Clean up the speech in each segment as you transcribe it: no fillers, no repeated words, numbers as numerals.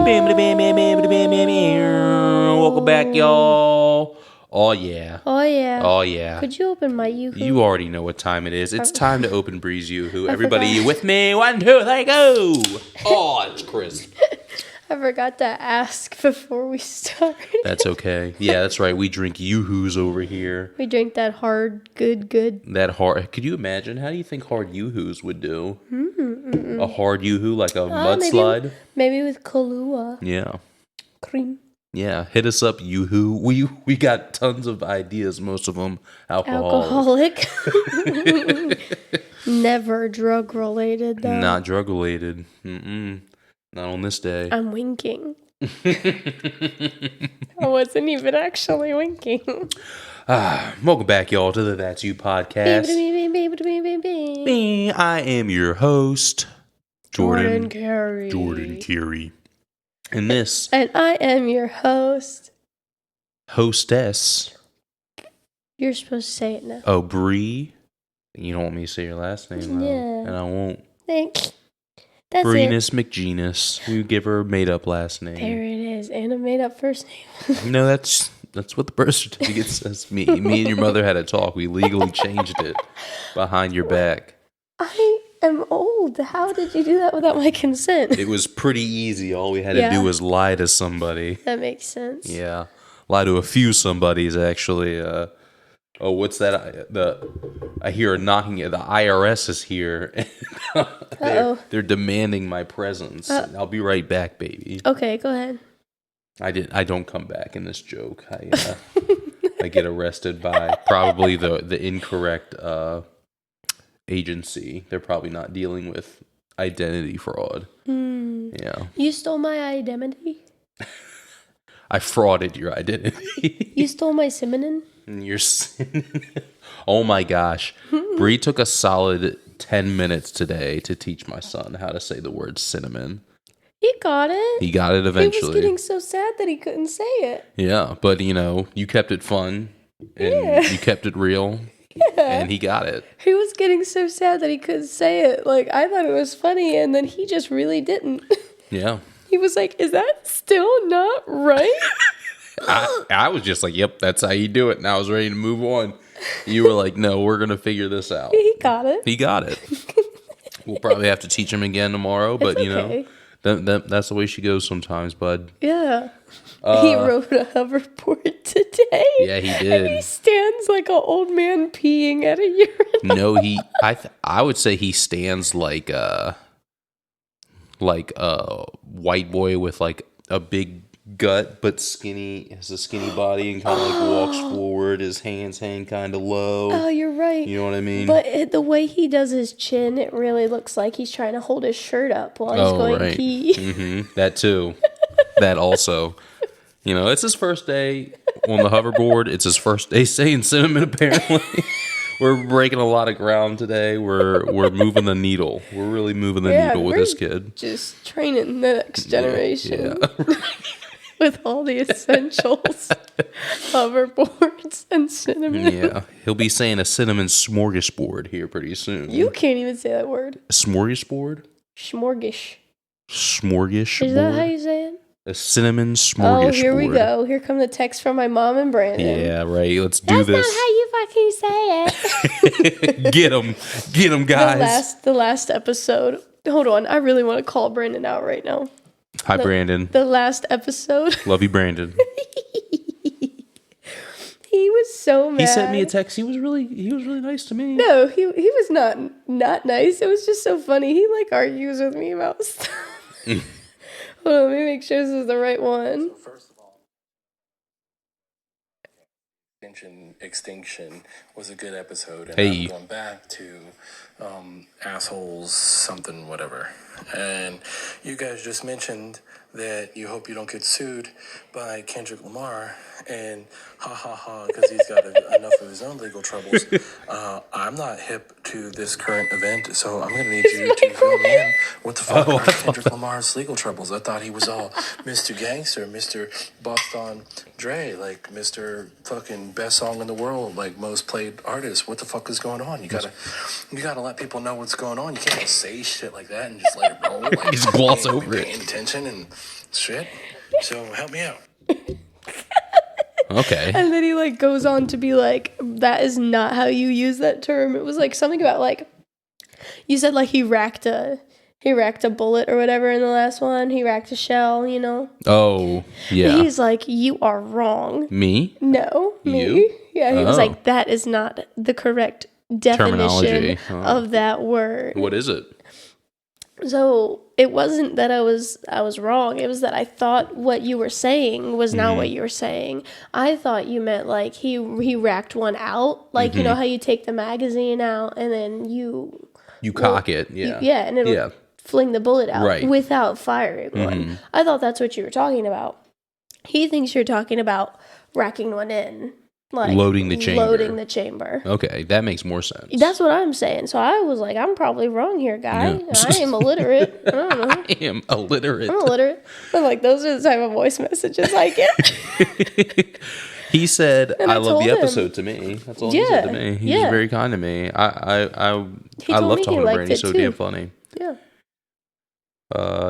Welcome back, y'all. Oh, yeah. Oh, yeah. Oh, yeah. Could you open my Yoo-hoo? You already know what time it is. It's time to open Bree's Yoo-hoo. I Everybody forgot. with me? 1, 2, 3, go. Oh, it's crisp. I forgot to ask before we started. That's okay. Yeah, that's right. We drink Yoo-hoos over here. We drink that hard, good. That hard. Could you imagine? How do you think hard Yoo-hoos would do? A hard Yoo-hoo, like a mudslide? Maybe with Kahlua. Yeah. Cream. Yeah, hit us up, Yoo-hoo. We got tons of ideas, most of them Alcoholic. Never drug-related, though. Not drug-related. Mm-mm. Not on this day. I'm winking. I wasn't even actually winking. Welcome back, y'all, to the That's You podcast. I am your host, Jordan Carey. Jordan Carey. And this... And I am your host. Hostess. You're supposed to say it now. Oh, Bree. You don't want me to say your last name, though. Yeah. And I won't. Thanks. That's Breenus McGenus. We give her a made-up last name. There it is. And a made-up first name. No, that's what the birth certificate says. Me and your mother had a talk. We legally changed it behind your back. I am old. How did you do that without my consent? It was pretty easy. All we had to do was lie to somebody. That makes sense. Yeah. Lie to a few somebodies, actually. Oh, what's that? I hear a knocking. The IRS is here. They're demanding my presence. I'll be right back, baby. Okay, go ahead. I don't come back in this joke. I get arrested by probably the incorrect agency. They're probably not dealing with identity fraud. Yeah. You stole my identity? I frauded your identity. You stole my cinnamon? Oh my gosh. Bree took a solid 10 minutes today to teach my son how to say the word cinnamon. He got it. He got it eventually. He was getting so sad that he couldn't say it. Yeah, but you kept it fun and you kept it real. Yeah. And he got it. He was getting so sad that he couldn't say it. Like, I thought it was funny, and then he just really didn't. Yeah. He was like, is that still not right? I was just like, yep, that's how you do it. And I was ready to move on. You were like, no, we're going to figure this out. He got it. He got it. We'll probably have to teach him again tomorrow, but okay. That's the way she goes sometimes, bud. Yeah. He rode a hoverboard today. Yeah, he did. And he stands like an old man peeing at a urinal. No, I would say he stands like a white boy with like a big gut but skinny, has a skinny body and kind of like walks forward, his hands hang kind of low. Oh, you're right. You know what I mean? But the way he does his chin, it really looks like he's trying to hold his shirt up while he's going pee. Mm-hmm. That too. That also. It's his first day on the hoverboard. It's his first day saying cinnamon, apparently. We're breaking a lot of ground today. We're moving the needle. We're really moving the needle with this kid. Just training the next generation. Yeah. With all the essentials. Hoverboards and cinnamon. Yeah. He'll be saying a cinnamon smorgasbord here pretty soon. You can't even say that word. A smorgasbord? Smorgish. Smorgasbord? Is that how you say it? A cinnamon smorgasbord. Oh, here we go. Here come the text from my mom and Brandon. Yeah, right. Let's do this. That's not how you fucking say it. Get him, guys. The last episode. Hold on. I really want to call Brandon out right now. Hi, Brandon. The last episode. Love you, Brandon. He was so mad. He sent me a text. He was really nice to me. No, he was not nice. It was just so funny. He argues with me about stuff. Hold on, let me make sure this is the right one. So first of all, Extinction was a good episode. And I'm going back to assholes, something, whatever. And you guys just mentioned that you hope you don't get sued by Kendrick Lamar. And because he's got enough of his own legal troubles. I'm not hip to this current event, so I'm going to need you to fill me in What the fuck are Kendrick Lamar's legal troubles? I thought he was all Mr. Gangster, Mr. Boston Dre, like Mr. fucking best song in the world, like most played artist. What the fuck is going on? You gotta let people know what's going on. You can't just say shit like that and just let it roll. Like, just gloss over it. Paying attention and shit. So help me out. Okay. And then he like goes on to be like, that is not how you use that term. It was like something about like, you said like he racked a bullet or whatever in the last one. He racked a shell, you know? Oh, yeah. And he's like, you are wrong. Me? No, me. You? Yeah, he was like, that is not the correct definition of that word. What is it? So it wasn't that I was wrong. It was that I thought what you were saying was not what you were saying. I thought you meant like he racked one out, like you know how you take the magazine out and then you cock it, yeah, and it'll fling the bullet out without firing one. I thought that's what you were talking about. He thinks you're talking about racking one in. Like loading the chamber. Okay, that makes more sense. That's what I'm saying. So I was like, I'm probably wrong here, guy. Yeah. I am illiterate. I don't know. I am illiterate. I'm illiterate. I'm like, those are the type of voice messages I get. He said, I love the episode to me. That's all he said to me. He's very kind to me. I love talking to Brandon. He's so damn funny. Yeah.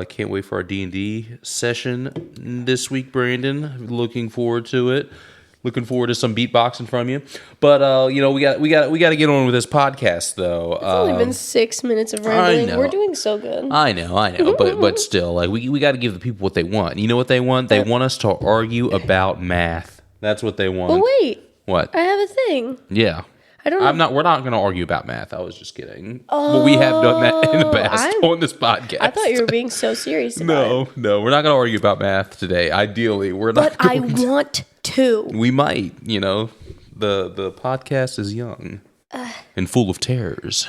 Can't wait for our D&D session this week, Brandon. Looking forward to it. Looking forward to some beatboxing from you, but you know we got to get on with this podcast though. It's only been 6 minutes of rambling. We're doing so good. I know, but still, like we got to give the people what they want. You know what they want? They want us to argue about math. That's what they want. But wait, what? I have a thing. Yeah, I don't know. We're not going to argue about math. I was just kidding. But we have done that in the past on this podcast. I thought you were being so serious about it. No, we're not going to argue about math today. Ideally, we're not. But I want to. We might, you know. The podcast is young and full of terrors.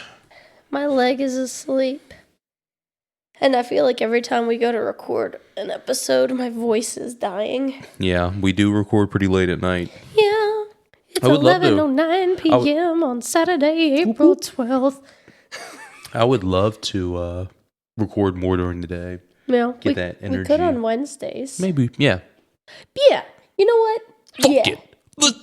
My leg is asleep. And I feel like every time we go to record an episode, my voice is dying. Yeah, we do record pretty late at night. Yeah. It's 11:09 p.m. on Saturday, April 12th. I would love to record more during the day. Yeah, Get that energy. We could on Wednesdays. Maybe, yeah. Yeah. You know what?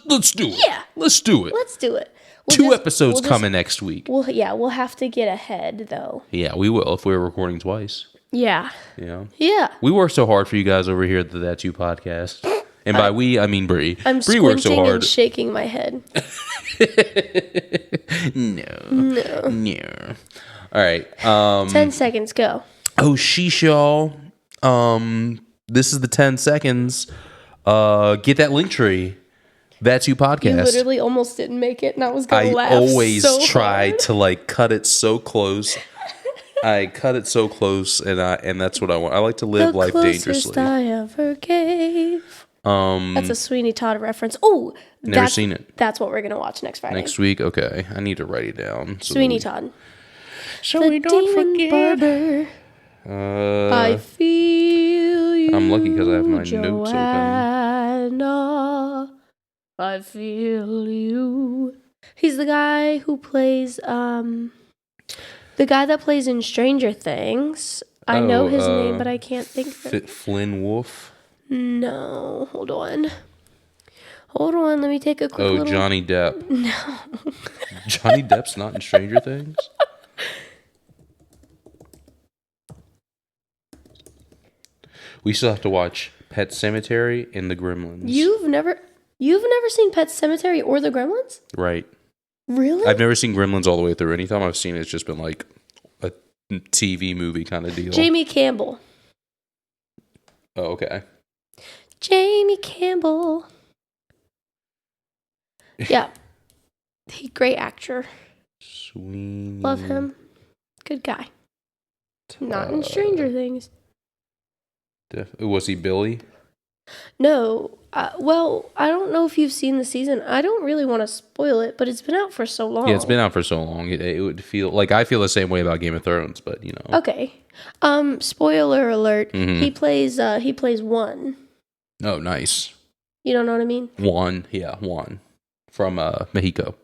Let's do it. Yeah. Let's do it. Let's do it. Two episodes coming next week. We'll have to get ahead, though. Yeah, we will if we're recording twice. Yeah. Yeah. Yeah. We work so hard for you guys over here at the That You podcast. And by we, I mean Bree. I'm Bree works so hard. And shaking my head. No. All right. 10 seconds, go. Oh, sheesh, y'all. This is the 10 seconds. Get that link tree. That's You podcast. You literally almost didn't make it, and I was going to laugh. I always so try hard. to like cut it so close. I cut it so close, and that's what I want. I like to live life dangerously. The closest I ever gave. That's a Sweeney Todd reference. Oh, never seen it. That's what we're gonna watch next Friday. Next week, okay. I need to write it down. Sweeney Todd. So we don't forget. Barber. I feel you. I'm lucky because I have my Joanna, notes open. I feel you. He's the guy who plays the guy that plays in Stranger Things. I know his name, but I can't think of it. Flynn Wolf? No, hold on, let me take a quick little... Johnny Depp. No. Johnny Depp's not in Stranger Things? We still have to watch Pet Sematary and The Gremlins. You've never seen Pet Sematary or The Gremlins? Right. Really? I've never seen Gremlins all the way through. Anytime I've seen it, it's just been like a TV movie kind of deal. Jamie Campbell. Oh, okay. Jamie Campbell. Yeah. Great actor. Sweeney. Love him. Good guy. Not in Stranger Things. Was he Billy? No. Well, I don't know if you've seen the season. I don't really want to spoil it, but it's been out for so long. Yeah, it's been out for so long. It would feel like I feel the same way about Game of Thrones, but you know. Okay. Spoiler alert. Mm-hmm. He plays Juan. Oh, nice. You don't know what I mean? Juan, yeah, Juan from Mexico.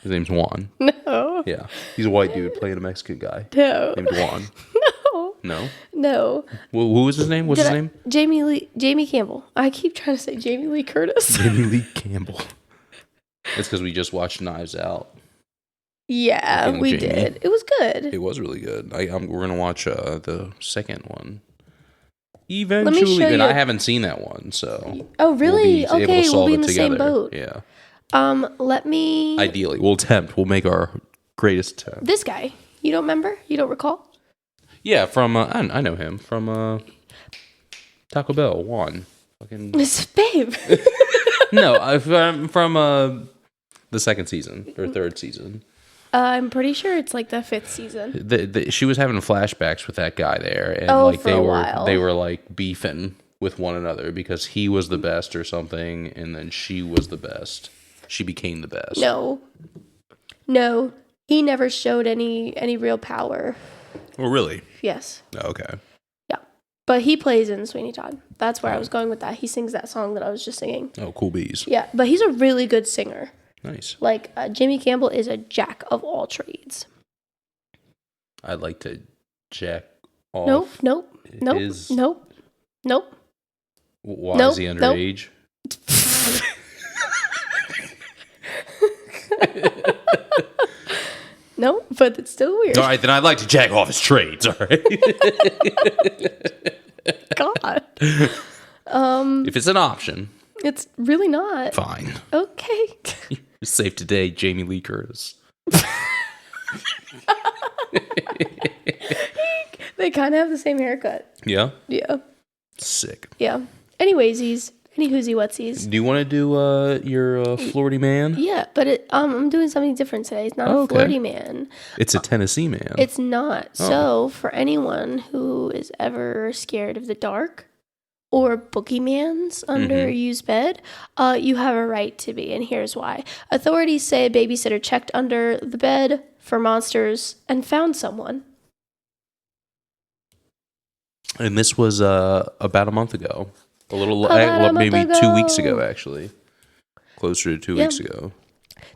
His name's Juan. No. Yeah. He's a white dude playing a Mexican guy. No. Named Juan. No? No. Well, who was his name? What's his name? Jamie Campbell. I keep trying to say Jamie Lee Curtis. Jamie Lee Campbell. It's because we just watched Knives Out. Yeah, we did. It was good. It was really good. We're going to watch the second one. Eventually. And I haven't seen that one, so. Oh, really? Okay, we'll be in the same boat. Yeah. Ideally, we'll attempt. We'll make our greatest attempt. This guy. You don't remember? You don't recall? Yeah, from I know him from Taco Bell. Juan, fucking babe. No, from the second season or third season. I'm pretty sure it's like the 5th season. She was having flashbacks with that guy there, and they were like beefing with one another because he was the best or something, and then she was the best. She became the best. No, he never showed any real power. Oh, really? Yes. Oh, okay. Yeah. But he plays in Sweeney Todd. That's where I was going with that. He sings that song that I was just singing. Oh, cool bees. Yeah, but he's a really good singer. Nice. Like, Jimmy Campbell is a jack of all trades. I'd like to jack off. Nope. Why is he underage? No, but it's still weird. All right, then I'd like to jack off his trades. All right. God. If it's an option. It's really not. Fine. Okay. You're safe today, Jamie Lee Curtis. They kind of have the same haircut. Yeah? Yeah. Sick. Yeah. Anyways, any whoozy whatsies. Do you want to do your Florida man? Yeah, but I'm doing something different today. It's not a Florida man. It's a Tennessee man. It's not. Oh. So for anyone who is ever scared of the dark or boogeyman's under a used bed, you have a right to be, and here's why. Authorities say a babysitter checked under the bed for monsters and found someone. And this was about a month ago. Maybe 2 weeks ago, actually. Closer to 2 weeks ago.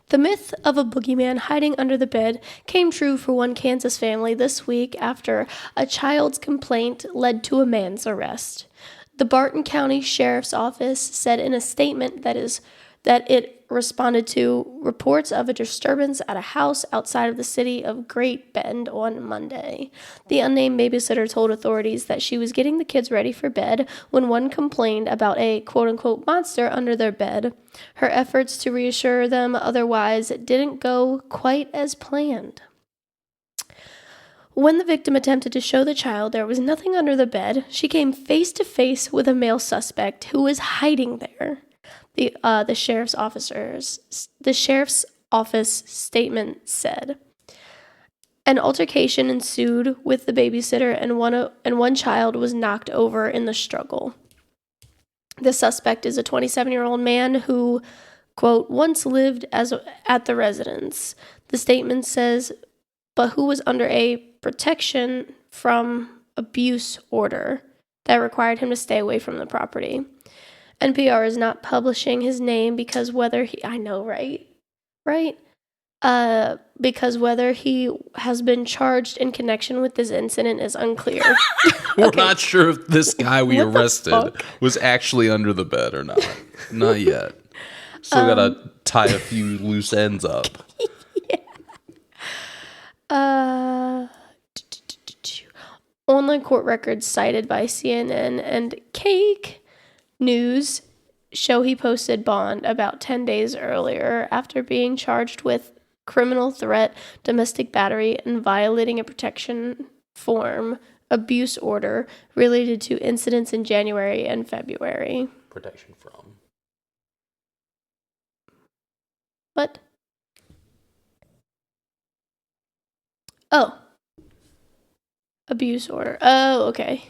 The myth of a boogeyman hiding under the bed came true for one Kansas family this week after a child's complaint led to a man's arrest. The Barton County Sheriff's Office said in a statement that it responded to reports of a disturbance at a house outside of the city of Great Bend on Monday. The unnamed babysitter told authorities that she was getting the kids ready for bed when one complained about a quote-unquote monster under their bed. Her efforts to reassure them otherwise didn't go quite as planned. When the victim attempted to show the child there was nothing under the bed, she came face to face with a male suspect who was hiding there. The sheriff's office statement said, an altercation ensued with the babysitter, and one child was knocked over in the struggle. The suspect is a 27-year-old man who, quote, once lived at the residence. The statement says, but who was under a protection from abuse order that required him to stay away from the property. NPR is not publishing his name because whether he because whether he has been charged in connection with this incident is unclear. We're not sure if this guy we arrested was actually under the bed or not. Not yet. Still gotta tie a few loose ends up. Online court records cited by CNN and Cake News show he posted bond about 10 days earlier after being charged with criminal threat, domestic battery, and violating a protection form abuse order related to incidents in January and February. Protection from? What? Oh. Abuse order. Oh, okay.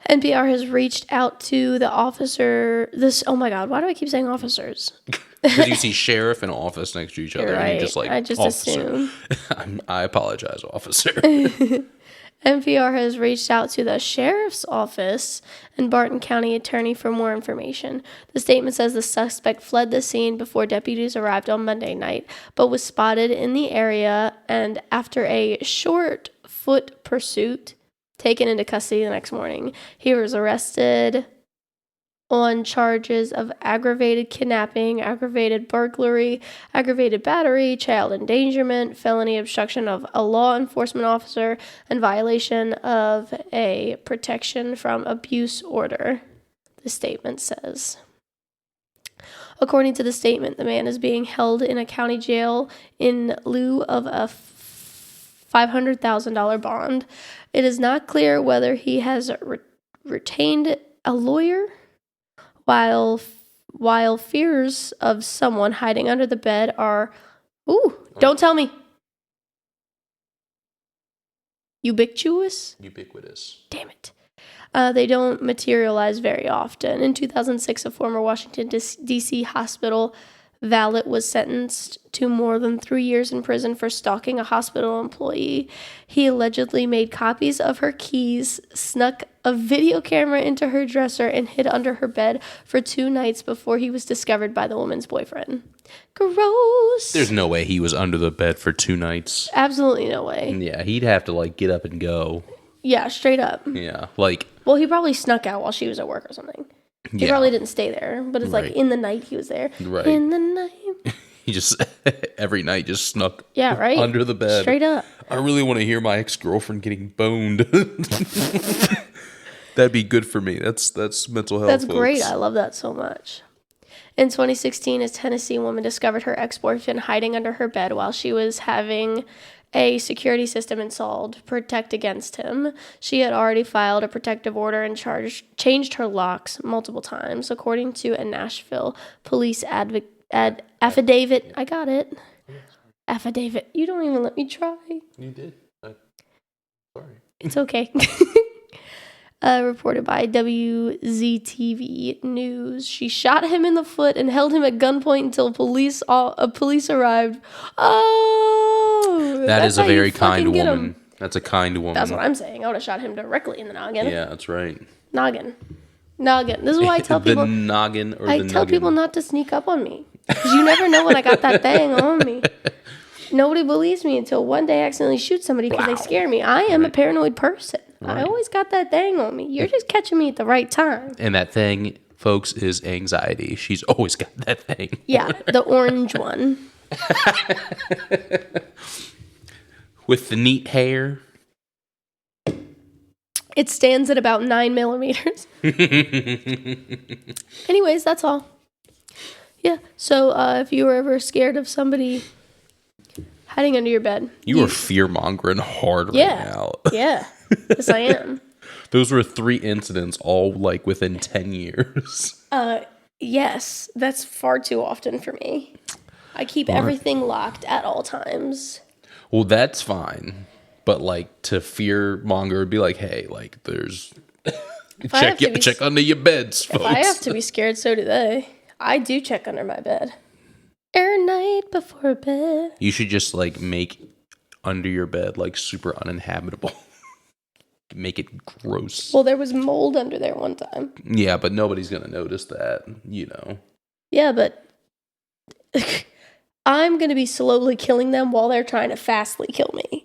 NPR has reached out to the officer. Oh my God, why do I keep saying officers? Because you see sheriff and office next to each other. Right. And you're just like, I just officer. assume. I apologize, officer. NPR has reached out to the sheriff's office and Barton County attorney for more information. The statement says the suspect fled the scene before deputies arrived on Monday night, but was spotted in the area and after a short foot pursuit, taken into custody the next morning. He was arrested on charges of aggravated kidnapping, aggravated burglary, aggravated battery, child endangerment, felony obstruction of a law enforcement officer, and violation of a protection from abuse order, the statement says. According to the statement, the man is being held in a county jail in lieu of a $500,000 bond. It is not clear whether he has retained a lawyer, while fears of someone hiding under the bed are, don't tell me. Ubiquitous? Damn it. They don't materialize very often. In 2006, a former Washington, D.C. hospital valet was sentenced to more than 3 years in prison for stalking a hospital employee. He allegedly made copies of her keys, snuck a video camera into her dresser, and hid under her bed for 2 nights before he was discovered by the woman's boyfriend. Gross. There's no way he was under the bed for 2 nights. Absolutely no way. Yeah, he'd have to, get up and go. Yeah, straight up. Yeah, Well, he probably snuck out while she was at work or something. He probably didn't stay there, but it's in the night he was there. Right. In the night. He just, every night, just snuck right. under the bed. Straight up. I really want to hear my ex-girlfriend getting boned. That'd be good for me. That's mental health. That's folks. great. I love that so much. In 2016, a Tennessee woman discovered her ex-boyfriend hiding under her bed while she was having a security system installed to protect against him. She had already filed a protective order and changed her locks multiple times, according to a Nashville police affidavit. I got it. Affidavit. You don't even let me try. You did. Sorry. It's okay. Reported by WZTV News. She shot him in the foot and held him at gunpoint until police arrived. Oh! That is a very kind woman. That's a kind woman. That's what I'm saying. I would have shot him directly in the noggin. Yeah, that's right. Noggin. This is why I tell people. The noggin or I the tell nuggin. people not to sneak up on me. Because you never know when I got that thing on me. Nobody believes me until one day I accidentally shoot somebody because they scare me. I am a paranoid person. Right. I always got that thing on me. You're just catching me at the right time. And that thing, folks, is anxiety. She's always got that thing. Yeah, the orange one. With the neat hair. It stands at about 9 millimeters. Anyways, that's all. Yeah, so if you were ever scared of somebody hiding under your bed. You are fear-mongering hard right now. Yeah. Yes, I am. Those were 3 incidents, all within 10 years. Yes, that's far too often for me. I keep everything locked at all times. Well, that's fine. But to fear-monger would be hey, there's check under your beds, folks. If I have to be scared, so do they. I do check under my bed. Every night before bed. You should just make under your bed super uninhabitable. Make it gross. Well, there was mold under there one time. Yeah, but nobody's gonna notice that, Yeah, but I'm gonna be slowly killing them while they're trying to fastly kill me.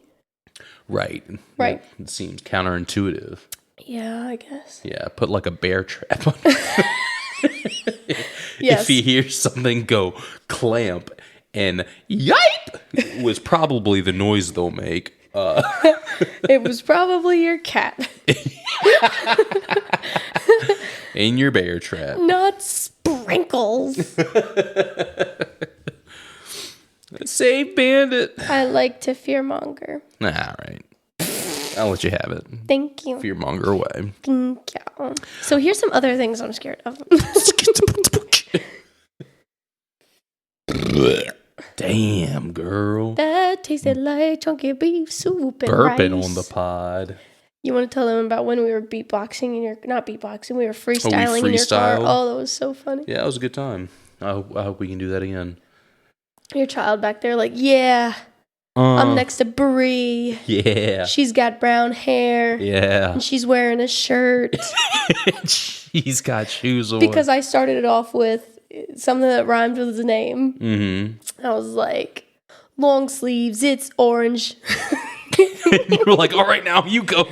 Right. It seems counterintuitive. Yeah, I guess. Yeah, put a bear trap on. Yes. If you hear something go clamp and yipe was probably the noise they'll make. It was probably your cat. In your bear trap. Not sprinkles. Save Bandit. I like to fearmonger. All right. I'll let you have it. Thank you. Fearmonger away. Thank you. So here's some other things I'm scared of. Damn, girl. That tasted like chunky beef soup and Burping rice. on the pod. You want to tell them about when we were beatboxing in your... Not beatboxing, we were freestyling in your car. Oh, that was so funny. Yeah, it was a good time. I hope we can do that again. Your child back there yeah, I'm next to Brie. Yeah. She's got brown hair. Yeah. And she's wearing a shirt. She's got shoes on. Because I started it off with something that rhymed with his name. Mm-hmm. I was like, long sleeves, it's orange. You were like, all right, now you go.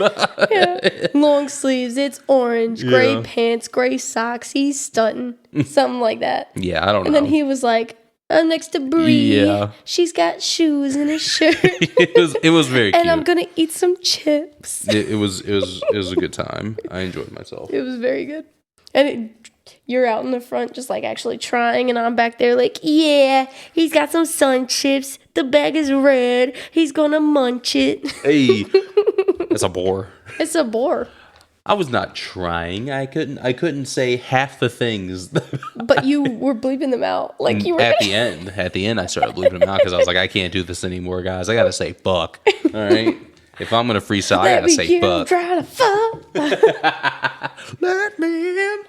Yeah. Long sleeves, it's orange. Gray pants, gray socks. He's stunting. Something like that. Yeah, I don't know. And then he was like, I'm next to Brie. Yeah. She's got shoes and a shirt. it was very cute. And I'm gonna eat some chips. It was a good time. I enjoyed myself. It was very good. And you're out in the front just like actually trying, and I'm back there like, yeah, he's got some sun chips. The bag is red. He's gonna munch it. Hey, that's a bore. It's a bore. I was not trying. I couldn't say half the things. But you were bleeping them out. Like you were At the end, I started bleeping them out because I was like, I can't do this anymore, guys. I gotta say fuck. All right. If I'm gonna freestyle, I gotta say fuck. Try to fuck. Let me in.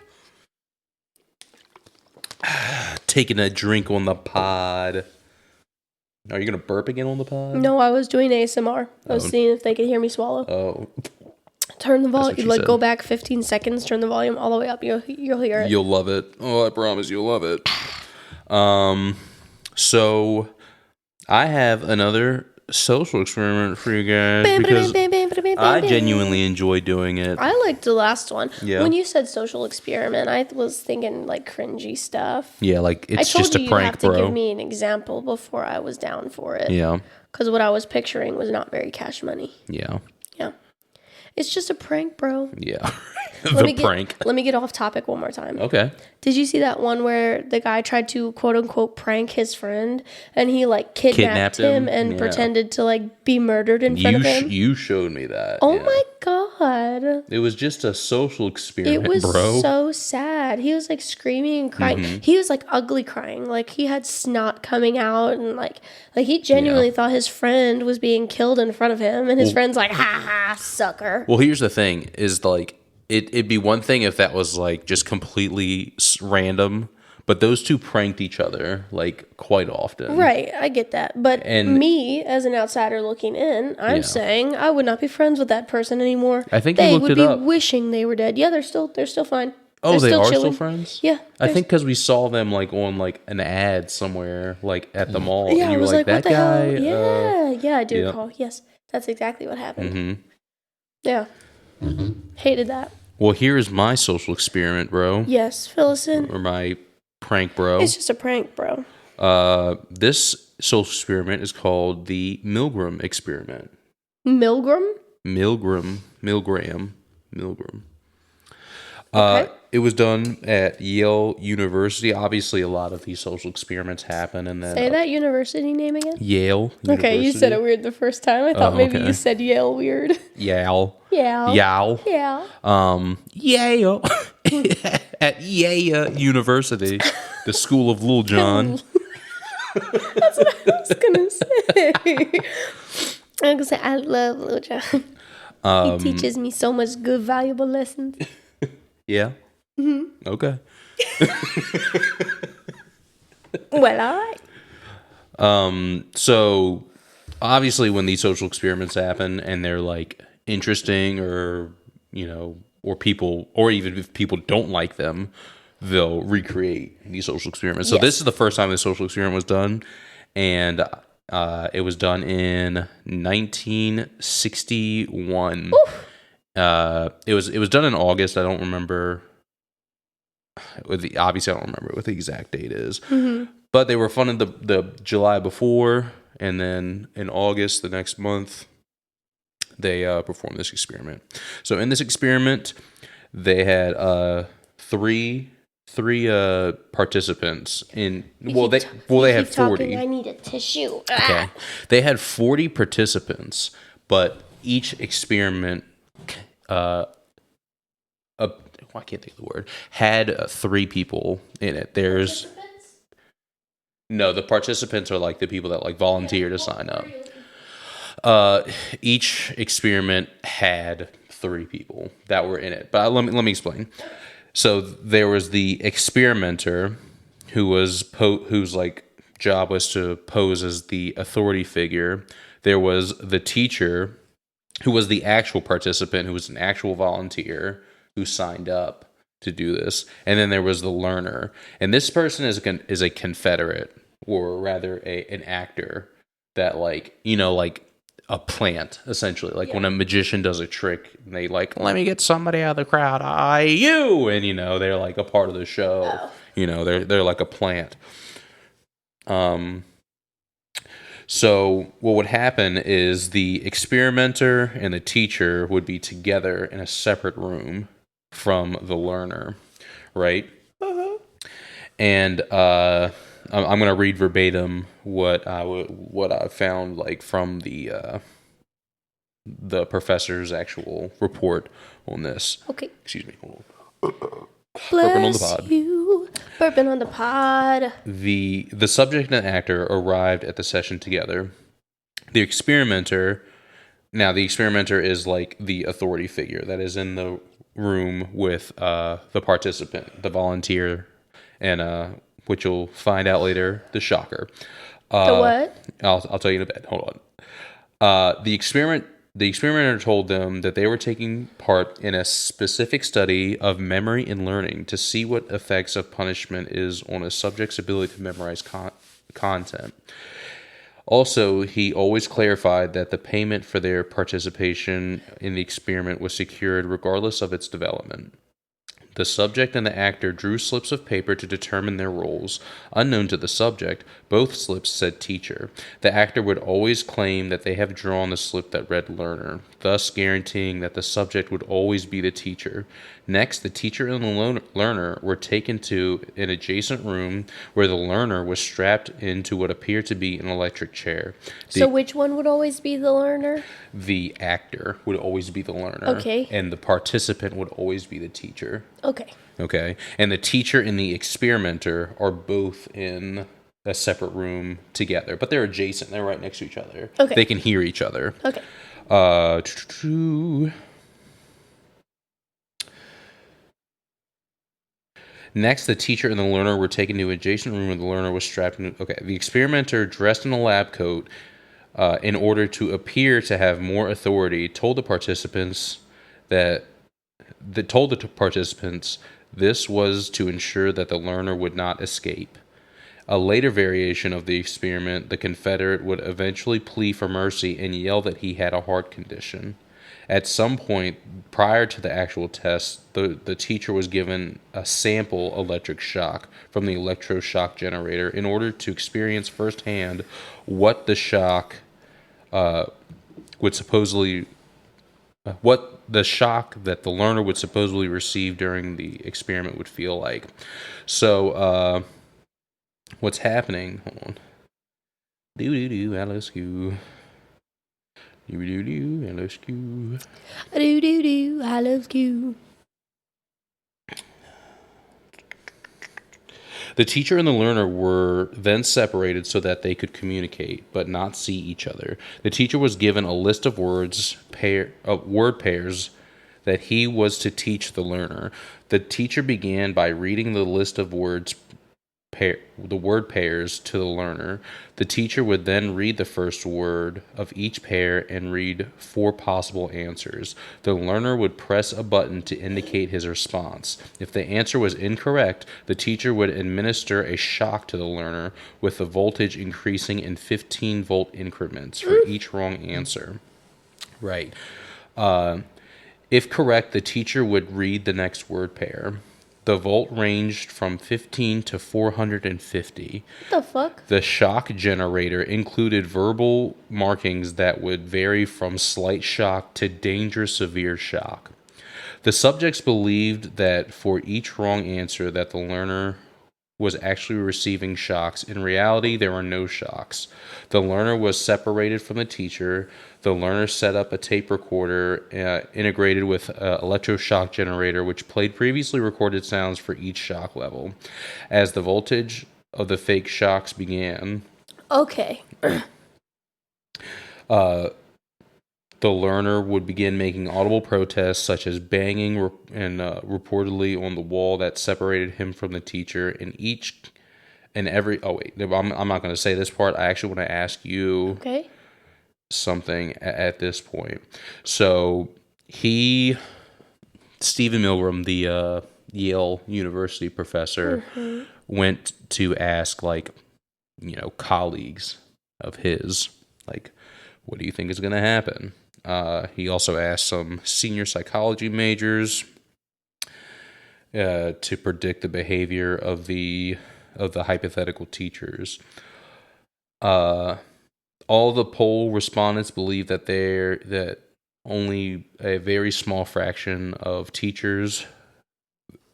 Taking a drink on the pod. Are you gonna burp again on the pod? No, I was doing ASMR. I was seeing if they could hear me swallow. Oh. Turn the volume. Like said. go back 15 seconds. Turn the volume all the way up. You'll hear it. You'll love it. Oh, I promise you'll love it. So I have another social experiment for you guys because I genuinely enjoy doing it. I liked the last one. Yeah. When you said social experiment, I was thinking like cringy stuff. Yeah, like it's just a you prank, have to bro. give me an example before I was down for it. Yeah. Because what I was picturing was not very cash money. Yeah. Yeah. It's just a prank, bro. Yeah. Prank. Let me get off topic one more time. Okay. Did you see that one where the guy tried to quote unquote prank his friend and he like kidnapped him and pretended to like be murdered in front of him? You showed me that. Oh my God. It was just a social experiment, It was bro. so sad. He was like screaming and crying. Mm-hmm. He was like ugly crying. Like he had snot coming out and like he genuinely thought his friend was being killed in front of him and his friend's like, ha ha, sucker. Well, here's the thing is like, It'd be one thing if that was like just completely random, but those two pranked each other like quite often. Right, I get that. But me, as an outsider looking in, I'm saying I would not be friends with that person anymore. I think they you looked would it be up. Wishing they were dead. Yeah, they're still fine. Oh, they're they are chilling. still friends? Yeah. I think because we saw them like on like an ad somewhere, like at the mall. Yeah, and you I was were like, what that the guy. hell? Yeah, I do recall. Yes, that's exactly what happened. Mm-hmm. Yeah. Hated that. Well, here's my social experiment, bro. Yes, fill us in. Or my prank, bro. It's just a prank, bro. This social experiment is called the Milgram experiment. Milgram? Milgram. Okay. It was done at Yale University. Obviously, a lot of these social experiments happen, and then Say that university name again. Yale University. Okay, you said it weird the first time. I thought maybe you said Yale weird. Yale. Yale. Yale. Yale. At Yale University, the School of Lil Jon. That's what I was gonna say. I'm gonna say I love Lil Jon. He teaches me so much good, valuable lessons. Yeah. Mm-hmm. Okay. Well, all right. So obviously when these social experiments happen and they're like interesting or, or people, or even if people don't like them, they'll recreate these social experiments. So this is the first time this social experiment was done. And it was done in 1961. Oof. It was done in August. I don't remember. Obviously, I don't remember what the exact date is. Mm-hmm. But they were funded the July before, and then in August, the next month, they performed this experiment. So in this experiment, they had three participants in. They had 40. I need a tissue. Okay, they had 40 participants, but each experiment. I can't think of the word. Had 3 people in it. There's the participants are like the people that like volunteer to sign up. Each experiment had 3 people that were in it. But let me explain. So there was the experimenter who's like job was to pose as the authority figure. There was the teacher, who was the actual participant, who was an actual volunteer who signed up to do this. And then there was the learner. And this person is a Confederate, or rather an actor that, like, you know, like a plant, essentially. Like when a magician does a trick, and they like, let me get somebody out of the crowd, you, and, you know, they're like a part of the show. Oh. You know, they're like a plant. So what would happen is the experimenter and the teacher would be together in a separate room from the learner, right? Uh-huh. And I'm going to read verbatim what I found, like, from the professor's actual report on this. Okay. Excuse me. Hold on. Bless burping on the pod. You. Burping on the pod. The subject and actor arrived at the session together. The experimenter is like the authority figure that is in the room with the participant, the volunteer, and which you'll find out later, the shocker. The what? I'll tell you in a bit. Hold on. The experimenter told them that they were taking part in a specific study of memory and learning to see what effects of punishment is on a subject's ability to memorize content. Also, he always clarified that the payment for their participation in the experiment was secured regardless of its development. The subject and the actor drew slips of paper to determine their roles. Unknown to the subject, both slips said teacher. The actor would always claim that they have drawn the slip that read learner, thus guaranteeing that the subject would always be the teacher. Next, the teacher and the learner were taken to an adjacent room where the learner was strapped into what appeared to be an electric chair. So which one would always be the learner? The actor would always be the learner. Okay. And the participant would always be the teacher. Okay. And the teacher and the experimenter are both in a separate room together, but they're adjacent. They're right next to each other. Okay. They can hear each other. Okay. Next, the teacher and the learner were taken to an adjacent room where the learner was strapped in. Okay. The experimenter, dressed in a lab coat, in order to appear to have more authority, told the participants this was to ensure that the learner would not escape. A later variation of the experiment, the Confederate would eventually plea for mercy and yell that he had a heart condition. At some point prior to the actual test, the teacher was given a sample electric shock from the electroshock generator in order to experience firsthand what the shock what the shock that the learner would supposedly receive during the experiment would feel like. So, what's happening? Hold on. I love school. I love school. I love school. The teacher and the learner were then separated so that they could communicate, but not see each other. The teacher was given a list of word pairs that he was to teach the learner. The teacher began by reading the list of word pairs to the learner. The teacher would then read the first word of each pair and read 4 possible answers. The learner would press a button to indicate his response. If the answer was incorrect, the teacher would administer a shock to the learner, with the voltage increasing in 15-volt increments for each wrong answer. Right. If correct, the teacher would read the next word pair. The volt ranged from 15 to 450. What the fuck? The shock generator included verbal markings that would vary from slight shock to dangerous severe shock. The subjects believed that for each wrong answer that the learner was actually receiving shocks. In reality, there were no shocks. The learner was separated from the teacher. The learner set up a tape recorder integrated with an electroshock generator, which played previously recorded sounds for each shock level. As the voltage of the fake shocks began, okay. The learner would begin making audible protests, such as banging and reportedly on the wall that separated him from the teacher. In each And oh wait, I'm not going to say this part. I actually want to ask you something at this point. So Stephen Milgram, the Yale University professor, went to ask colleagues of his, what do you think is going to happen? He also asked some senior psychology majors to predict the behavior of the hypothetical teachers. All the poll respondents believe that only a very small fraction of teachers,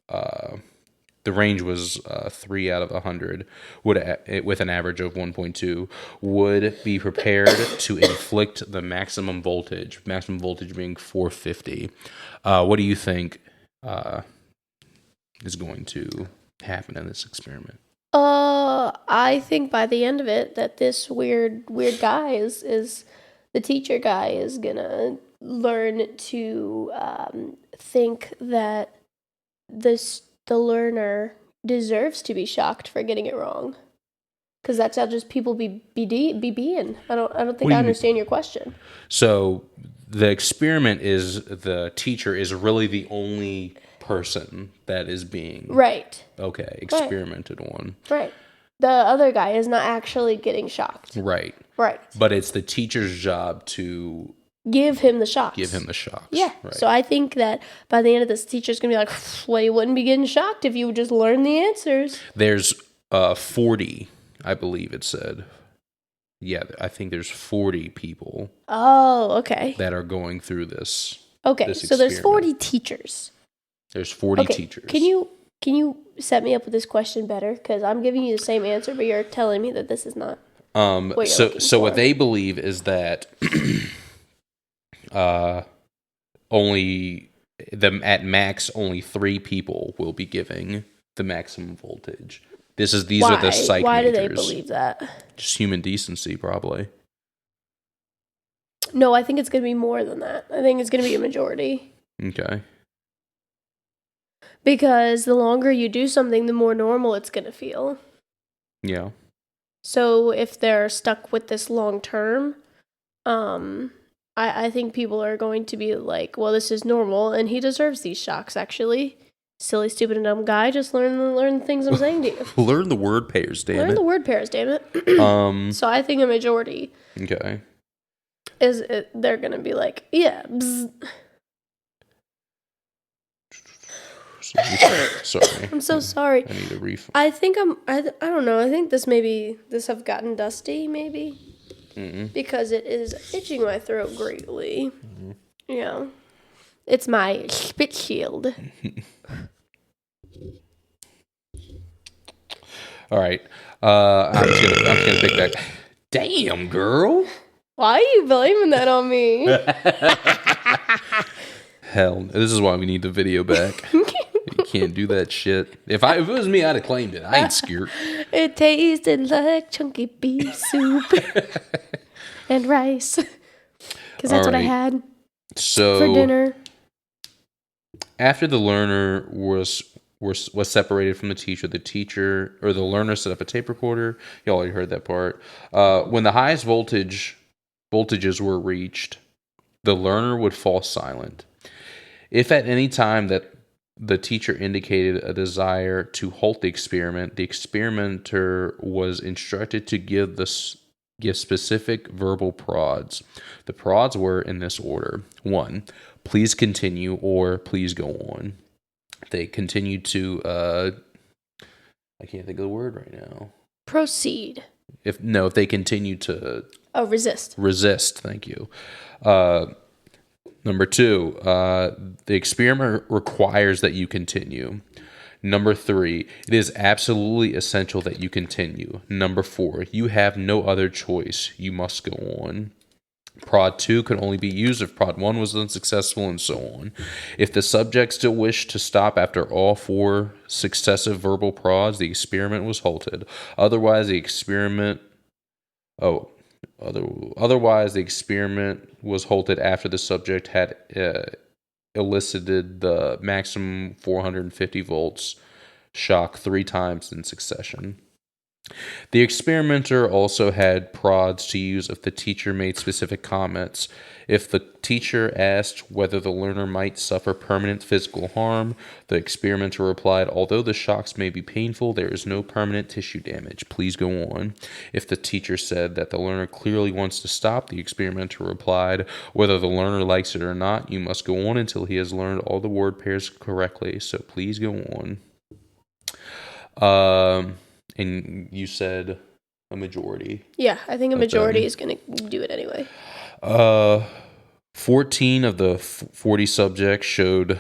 the range was 3 out of 100, with an average of 1.2, would be prepared to inflict the maximum voltage being 450. What do you think is going to happen in this experiment? I think by the end of it that this weird guy is the teacher guy is gonna learn to think that the learner deserves to be shocked for getting it wrong, because that's how just people be being. I don't think I understand your question. So the experiment is the teacher is really the only person that is being experimented on. Right. The other guy is not actually getting shocked. Right. But it's the teacher's job to give him the shocks. Yeah. Right. So I think that by the end of this, the teacher's going to be like, well, you wouldn't be getting shocked if you would just learn the answers. There's 40, I believe it said. Yeah, I think there's 40 people. Oh, okay. That are going through this. Okay, so there's 40 teachers. There's 40 teachers. Can you set me up with this question better? Because I'm giving you the same answer, but you're telling me that this is not what you're looking for. What they believe is that at max only 3 people will be giving the maximum voltage. These are the psych Why majors. do they believe that? Just human decency, probably. No, I think it's going to be more than that. I think it's going to be a majority. Okay. Because the longer you do something, the more normal it's going to feel. Yeah. So if they're stuck with this long term, I think people are going to be like, well, this is normal, and he deserves these shocks, actually. Silly, stupid, and dumb guy. Just learn the things I'm saying to you. Learn the word pairs, damn it. Learn the word pairs, damn it. So I think a majority. Okay. They're going to be like, yeah, bzz. Sorry. I'm so sorry. I need a refund. I think I don't know. I think this have gotten dusty, maybe. Mm-mm. Because it is itching my throat greatly. Mm-hmm. Yeah. It's my spit shield. All right. I'm just gonna pick that. Damn, girl. Why are you blaming that on me? Hell, this is why we need the video back. You can't do that shit. If it was me, I'd have claimed it. I ain't scared. It tasted like chunky beef soup and rice. Because that's what I had for dinner. After the learner was separated from the teacher or the learner set up a tape recorder. You already heard that part. When the highest voltages were reached, the learner would fall silent. If at any time that the teacher indicated a desire to halt the experimenter was instructed to give specific verbal prods. The prods were in this order. 1, please continue, or please go on. They continued to, I can't think of the word right now. Proceed. If they continue to... resist. Resist, thank you. Number 2, the experiment requires that you continue. Number 3, it is absolutely essential that you continue. Number 4, you have no other choice. You must go on. Prod 2 can only be used if Prod 1 was unsuccessful, and so on. If the subject still wished to stop after all 4 successive verbal prods, the experiment was halted. Otherwise, the experiment was halted after the subject had elicited the maximum 450 volts shock 3 times in succession. The experimenter also had prods to use if the teacher made specific comments. If the teacher asked whether the learner might suffer permanent physical harm, the experimenter replied, "Although the shocks may be painful, there is no permanent tissue damage. Please go on." If the teacher said that the learner clearly wants to stop, the experimenter replied, "Whether the learner likes it or not, you must go on until he has learned all the word pairs correctly, so please go on." And you said a majority. Yeah, I think a majority is going to do it anyway. 14 of the 40 subjects showed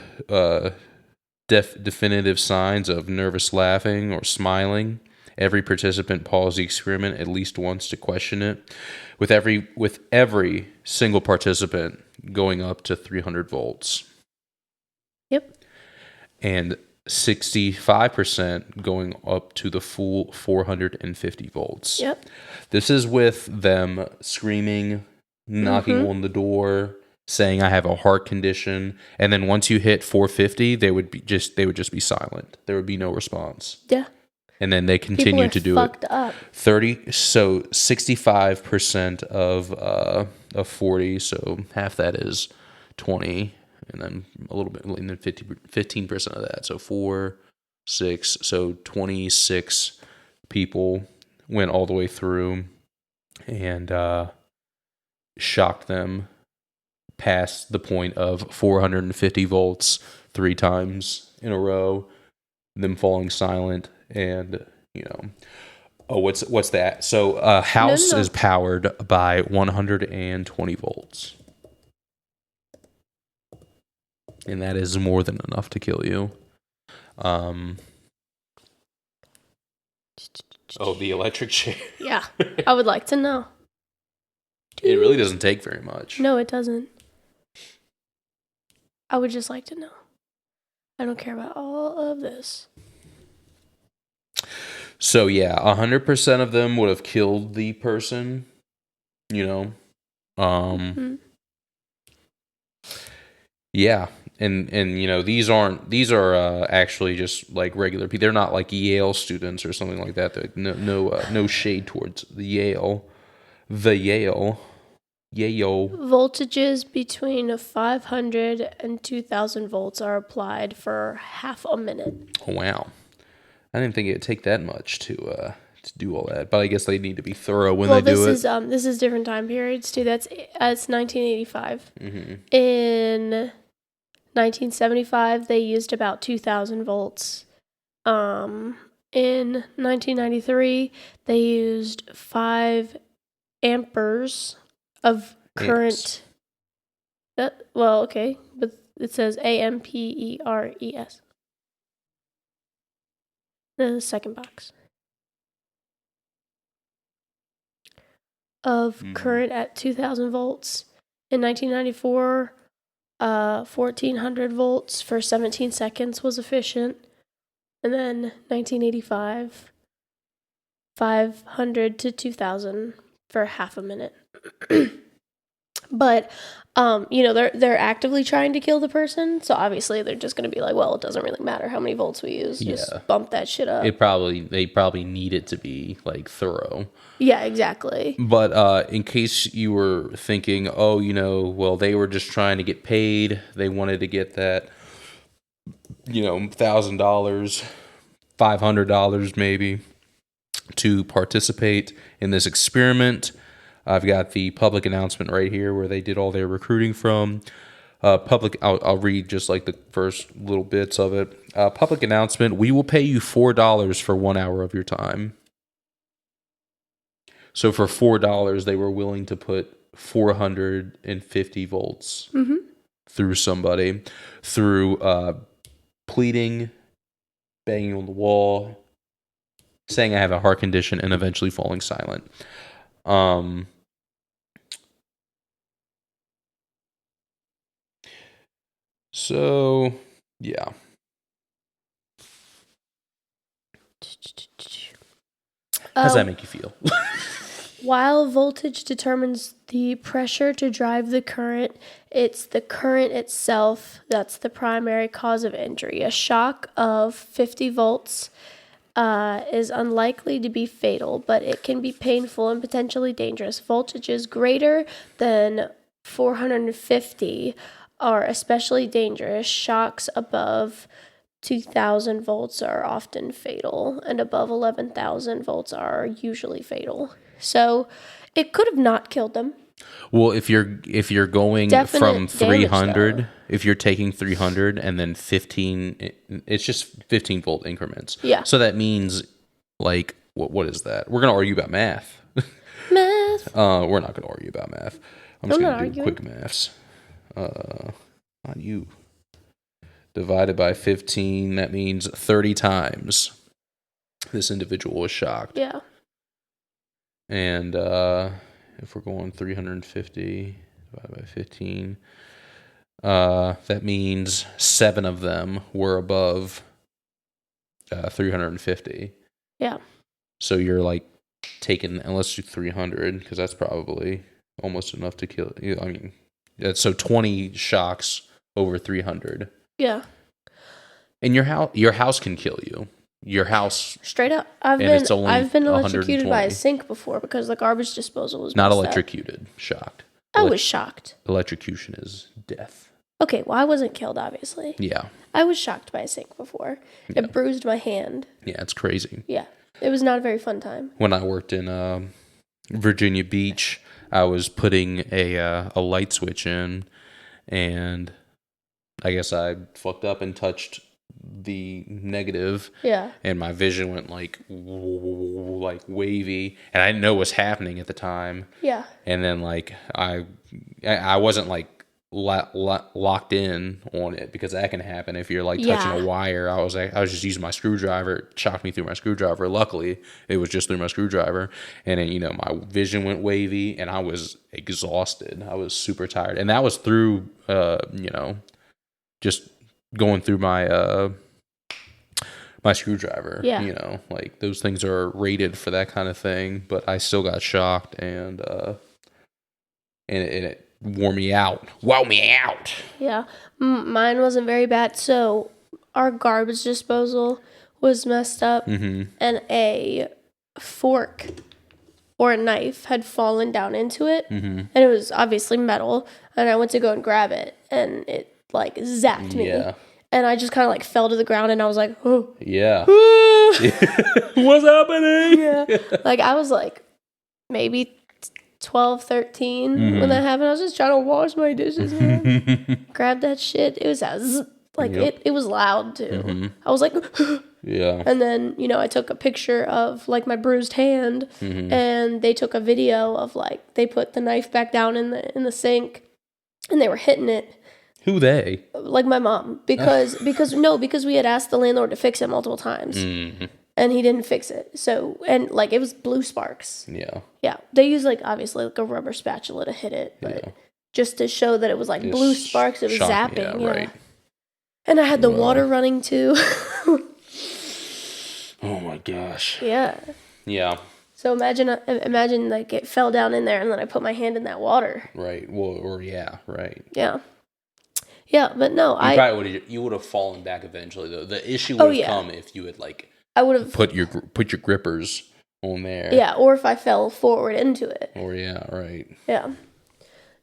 definitive signs of nervous laughing or smiling. Every participant paused the experiment at least once to question it, with every single participant going up to 300 volts. Yep. And 65% going up to the full 450 volts. Yep. This is with them screaming, knocking on the door, saying I have a heart condition, and then once you hit 450, they would just be silent. There would be no response. Yeah. And then they continue to do fucked up. 65% of 40, so half that is 20. And then a little bit, and then 15% of that. So 4, 6, so 26 people went all the way through and shocked them past the point of 450 volts 3 times in a row, them falling silent, and what's that? So a house is powered by 120 volts. And that is more than enough to kill you. The electric chair. Yeah, I would like to know. It really doesn't take very much. No, it doesn't. I would just like to know. I don't care about all of this. So yeah, 100% of them would have killed the person. Yeah. And these are actually just like regular people. They're not like Yale students or something like that. No shade towards the Yale. Voltages between 500 and 2,000 volts are applied for half a minute. Oh, wow. I didn't think it'd take that much to do all that, but I guess they need to be thorough when they do it. This is different time periods too. It's 1985. In 1975, they used about 2,000 volts. In 1993, they used 5 amperes of current. But it says AMPERES. The second box. Of current at 2,000 volts. In 1994, 1,400 volts for 17 seconds was efficient. And then 1985, 500 to 2,000 for half a minute. But, they're actively trying to kill the person. So obviously they're just going to be like, well, it doesn't really matter how many volts we use. Just bump that shit up. They probably need it to be like thorough. Yeah, exactly. But in case you were thinking, they were just trying to get paid. They wanted to get that, $1,000, $500 maybe to participate in this experiment. I've got the public announcement right here where they did all their recruiting from. I'll read just like the first little bits of it. Public announcement: we will pay you $4 for 1 hour of your time. So for $4, they were willing to put 450 volts through somebody, through pleading, banging on the wall, saying I have a heart condition, and eventually falling silent. So, yeah. How does that make you feel? While voltage determines the pressure to drive the current, it's the current itself that's the primary cause of injury. A shock of 50 volts is unlikely to be fatal, but it can be painful and potentially dangerous. Voltages greater than 450 are especially dangerous. Shocks above 2,000 volts are often fatal, and above 11,000 volts are usually fatal. So it could have not killed them. Well, if you're going from 300, if you're taking 300 and then 15, it's just 15 volt increments. Yeah. So that means, like, what is that? We're gonna argue about math. Math. We're not gonna argue about math. I'm just gonna do quick maths. Not you. Divided by 15, that means 30 times this individual was shocked. Yeah. And if we're going 350 divided by 15, that means 7 of them were above 350. Yeah. So you're like taking, and let's do 300 because that's probably almost enough to kill you. I mean, so 20 shocks over 300. Yeah. And your house can kill you. Your house straight up. I've been electrocuted by a sink before because the garbage disposal was not electrocuted, shocked. I was shocked. Electrocution is death. Okay, well I wasn't killed obviously. Yeah. I was shocked by a sink before. Yeah. It bruised my hand. Yeah, it's crazy. Yeah. It was not a very fun time. When I worked in Virginia Beach, I was putting a light switch in, and I guess I fucked up and touched the negative. Yeah. And my vision went like wavy, and I didn't know what was happening at the time. Yeah. And then like I wasn't like locked in on it, because that can happen if you're like touching a wire. I was just using my screwdriver. It shocked me through my screwdriver. Luckily, it was just through my screwdriver. And then, my vision went wavy, and I was exhausted. I was super tired, and that was through just going through my my screwdriver. Yeah. Like those things are rated for that kind of thing, but I still got shocked, and it wore me out. Wow me out. Yeah. Mine wasn't very bad. So our garbage disposal was messed up, and a fork or a knife had fallen down into it, and it was obviously metal, and I went to go and grab it, and it like zapped me. Yeah. And I just kind of like fell to the ground, and I was like, oh. Yeah. What's happening? Yeah. Like I was like maybe 12, 13 when that happened. I was just trying to wash my dishes, man. Grab that shit. It was it was loud too. I was like, yeah. And then, I took a picture of like my bruised hand, and they took a video of like they put the knife back down in the sink, and they were hitting it. Who they? Like my mom, because we had asked the landlord to fix it multiple times, and he didn't fix it. So, and like it was blue sparks. Yeah. Yeah, they use like obviously like a rubber spatula to hit it, but just to show that it was like just blue sparks, it was zapping. Yeah, right. And I had the water running too. Oh my gosh. Yeah. Yeah. So imagine like it fell down in there, and then I put my hand in that water. Right. Well, or yeah. Right. Yeah. Yeah, but no, you would have fallen back eventually though. The issue would have come if you had like I would have put your grippers on there. Yeah, or if I fell forward into it. Or right. Yeah.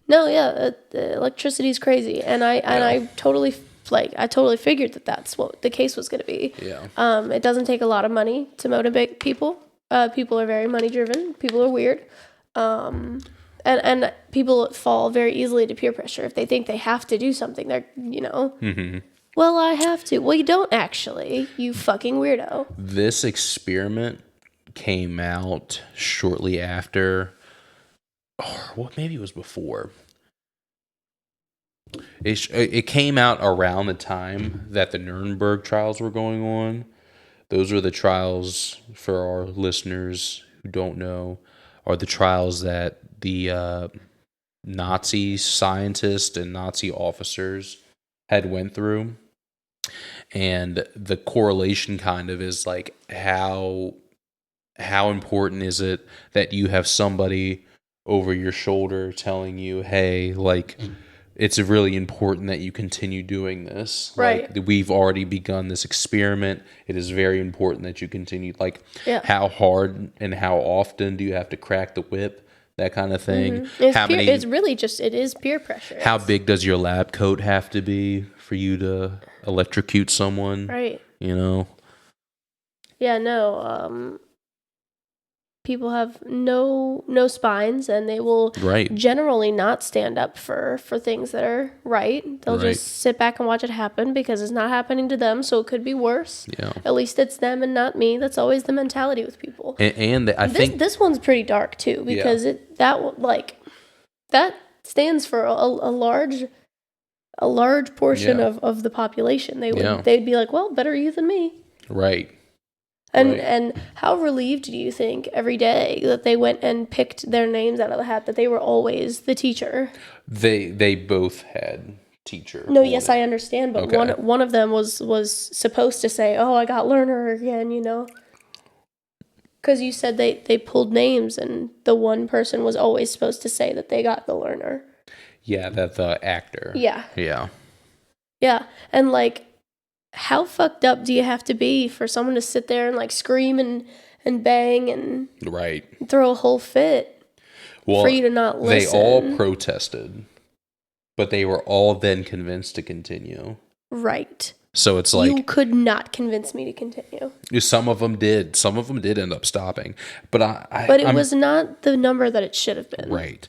No, yeah, the electricity is crazy, and I totally figured that that's what the case was going to be. Yeah. It doesn't take a lot of money to motivate people. People are very money driven. People are weird. And people fall very easily to peer pressure. If they think they have to do something, they're, well, I have to. Well, you don't actually, you fucking weirdo. This experiment came out shortly after, or maybe it was before. It came out around the time that the Nuremberg trials were going on. Those are the trials, for our listeners who don't know, are the trials that the Nazi scientists and Nazi officers had went through. And the correlation kind of is like how important is it that you have somebody over your shoulder telling you, hey, like it's really important that you continue doing this. Right. Like, we've already begun this experiment. It is very important that you continue. Like, Yeah. how hard and how often do you have to crack the whip? That kind of thing. It's really just, it is peer pressure. How big does your lab coat have to be for you to electrocute someone? Right. You know? Yeah, no. People have no spines, and they will generally not stand up for things that are right. They'll just sit back and watch it happen because it's not happening to them, so it could be worse. Yeah. At least it's them and not me. That's always the mentality with people. And I think this one's pretty dark too, because that stands for a large portion of the population. They'd be like, well, better you than me. Right. And how relieved do you think every day that they went and picked their names out of the hat, that they were always the teacher? They both had teacher. No, yes, I understand, but one of them was supposed to say, "Oh, I got learner again," you know. Because you said they pulled names, and the one person was always supposed to say that they got the learner. Yeah, that the actor. Yeah. Yeah. Yeah, and like, how fucked up do you have to be for someone to sit there and like scream and bang and throw a whole fit for you to not listen? They all protested, but they were all then convinced to continue. Right. So it's like, you could not convince me to continue. Some of them did. Some of them did end up stopping, but it was not the number that it should have been. Right.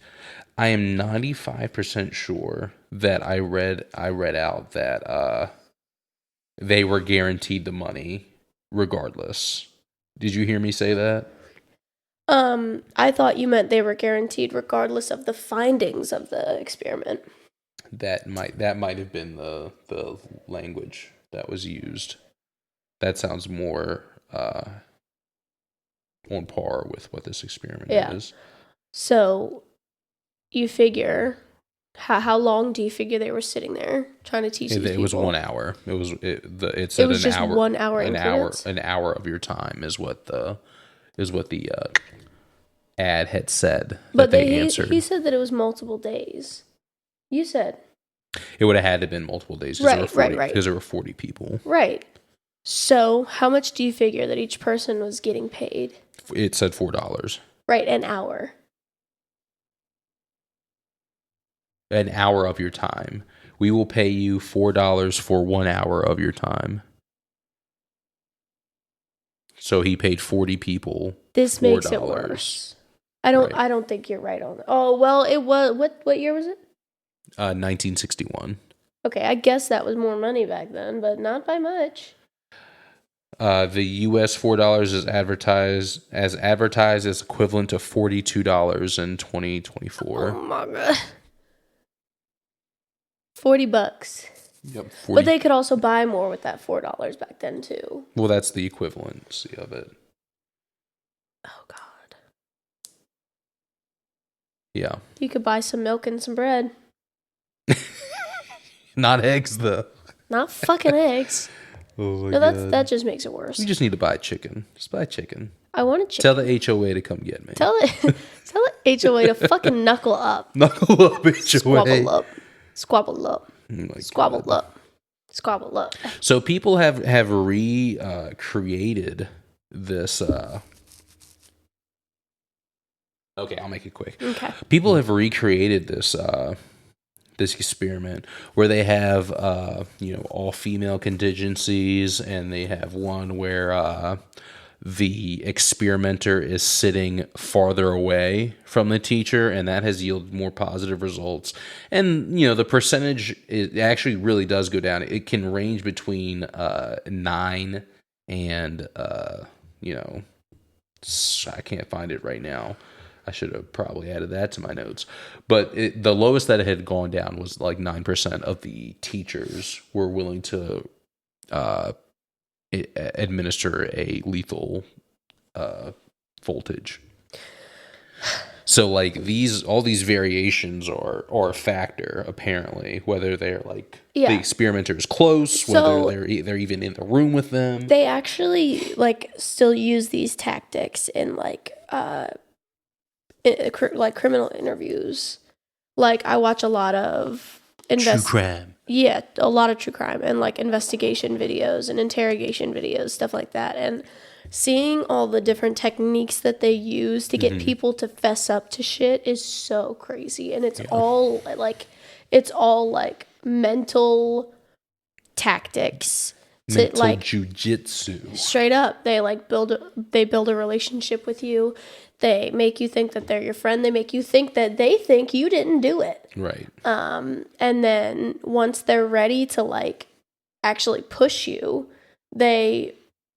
I am 95% sure that I read out that they were guaranteed the money regardless. Did you hear me say that? I thought you meant they were guaranteed regardless of the findings of the experiment. That might have been the language that was used. That sounds more on par with what this experiment is. So you figure, how long do you figure they were sitting there trying to teach these people? It was 1 hour. It said was just hour, 1 hour increments? An hour of your time is what the ad had said. But they answered. He said that it was multiple days. You said it would have had to have been multiple days. Right. Because there were 40 people. Right. So how much do you figure that each person was getting paid? It said $4. Right, an hour. An hour of your time. We will pay you $4 for 1 hour of your time. So he paid 40 people. This makes it worse. I don't think you're right on that. Oh, well, it was what year was it? 1961. Okay, I guess that was more money back then, but not by much. The U.S. $4 is advertised as equivalent to $42 in 2024. Oh my god. $40. Yep. 40. But they could also buy more with that $4 back then too. Well, that's the equivalency of it. Oh god. Yeah. You could buy some milk and some bread. Not eggs, though. Not fucking eggs. Oh my god. That just makes it worse. You just need to buy chicken. Just buy chicken. I want a chicken. Tell the HOA to come get me. Tell the HOA to fucking knuckle up. Knuckle up, HOA. Squabble up. Squabble up. Oh squabble up. Squabble up. So people have recreated this. Okay, I'll make it quick. Okay. People have recreated this this experiment where they have all female contingencies, and they have one where the experimenter is sitting farther away from the teacher, and that has yielded more positive results. And the percentage, it actually really does go down. It can range between 9 and I can't find it right now. I should have probably added that to my notes. But the lowest that it had gone down was like 9% of the teachers were willing to administer a lethal voltage. So like all these variations are a factor, apparently, whether they're like the experimenter is close, whether they're even in the room with them. They actually like still use these tactics in like criminal interviews. Like I watch a lot of True crime. Yeah, a lot of true crime and like investigation videos and interrogation videos, stuff like that. And seeing all the different techniques that they use to get people to fess up to shit is so crazy. And it's all like mental tactics. Mental like jujitsu. Straight up, they build a relationship with you. They make you think that they're your friend. They make you think that they think you didn't do it. Right. And then once they're ready to like actually push you, they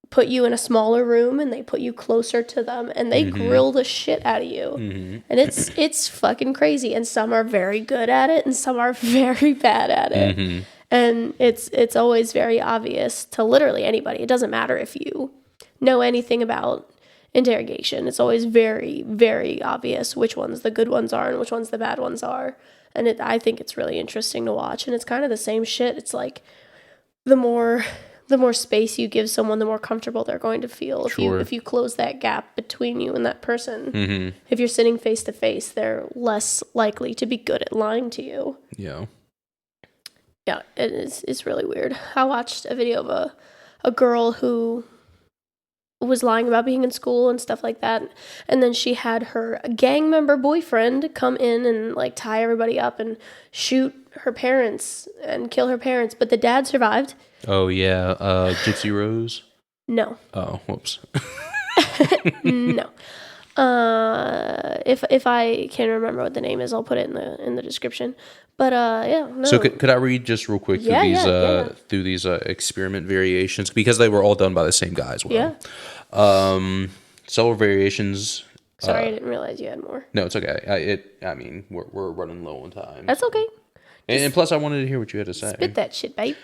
put you in a smaller room and they put you closer to them and they grill the shit out of you. And it's fucking crazy. And some are very good at it and some are very bad at it. And it's always very obvious to literally anybody. It doesn't matter if you know anything about interrogation. It's always very, very obvious which ones the good ones are and which ones the bad ones are. And I think it's really interesting to watch. And it's kind of the same shit. It's like the more space you give someone, the more comfortable they're going to feel. Sure. If you close that gap between you and that person, if you're sitting face to face, they're less likely to be good at lying to you. Yeah. Yeah, it's really weird. I watched a video of a girl who was lying about being in school and stuff like that, and then she had her gang member boyfriend come in and like tie everybody up and shoot her parents and kill her parents, but the dad survived. Oh yeah, Gypsy Rose? No. Oh, whoops. No. If I can remember what the name is, I'll put it in the description. But yeah, no. So could I read just real quick through these experiment variations, because they were all done by the same guy as well. Yeah. Several variations. Sorry, I didn't realize you had more. No, it's okay. I mean, we're running low on time. That's okay. And plus, I wanted to hear what you had to say. Spit that shit, babe.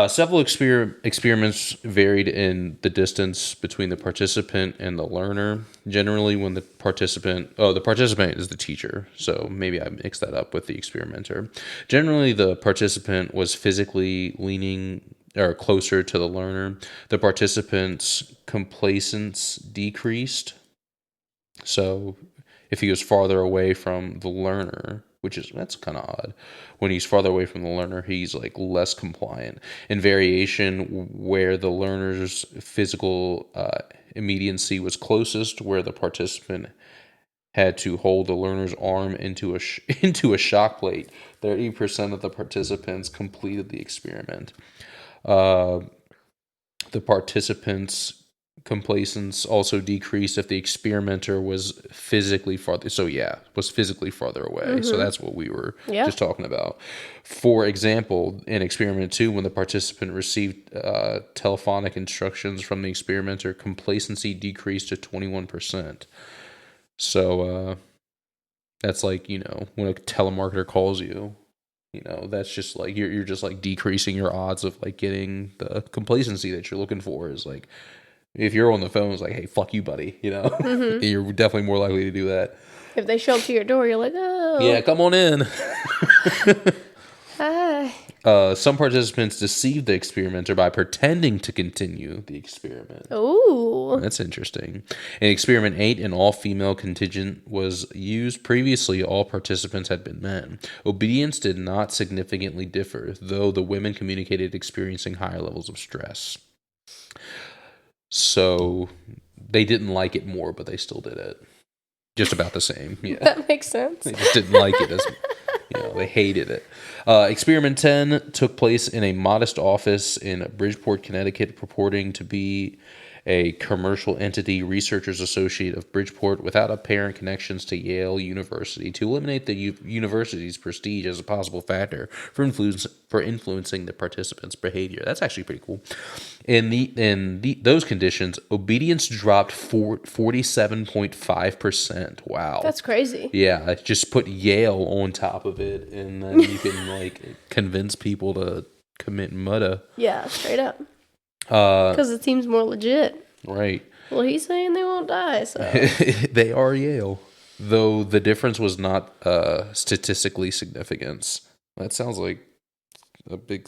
Several experiments varied in the distance between the participant and the learner. Generally, when the participant is the teacher, so maybe I mixed that up with the experimenter. Generally, the participant was physically leaning or closer to the learner. The participant's complacence decreased. So, if he was farther away from the learner, that's kind of odd. When he's farther away from the learner, he's like less compliant. In variation, where the learner's physical immediacy was closest, where the participant had to hold the learner's arm into a shock plate, 30% of the participants completed the experiment. The participants' complacence also decreased if the experimenter was physically farther away. So that's what we were just talking about. For example, in experiment 2, when the participant received telephonic instructions from the experimenter, complacency decreased to 21%. So that's like, when a telemarketer calls you, that's just like you're just like decreasing your odds of like getting the complacency that you're looking for. Is like, if you're on the phone, it's like, hey, fuck you, buddy. You're definitely more likely to do that. If they show up to your door, you're like, oh. Yeah, come on in. Hi. Some participants deceived the experimenter by pretending to continue the experiment. Ooh. That's interesting. In experiment 8, an all-female contingent was used. Previously, all participants had been men. Obedience did not significantly differ, though the women communicated experiencing higher levels of stress. So they didn't like it more, but they still did it. Just about the same. Yeah. That makes sense. They just didn't like it as they hated it. Experiment 10 took place in a modest office in Bridgeport, Connecticut, purporting to be a commercial entity, Researchers Associate of Bridgeport, without apparent connections to Yale University, to eliminate the university's prestige as a possible factor for influencing the participants' behavior. That's actually pretty cool. In those conditions, obedience dropped 47.5%. Wow, that's crazy. Yeah, just put Yale on top of it, and then you can like convince people to commit murder. Yeah, straight up. Because it seems more legit. Right. Well, he's saying they won't die, so. They are Yale. Though the difference was not statistically significant. That sounds like a big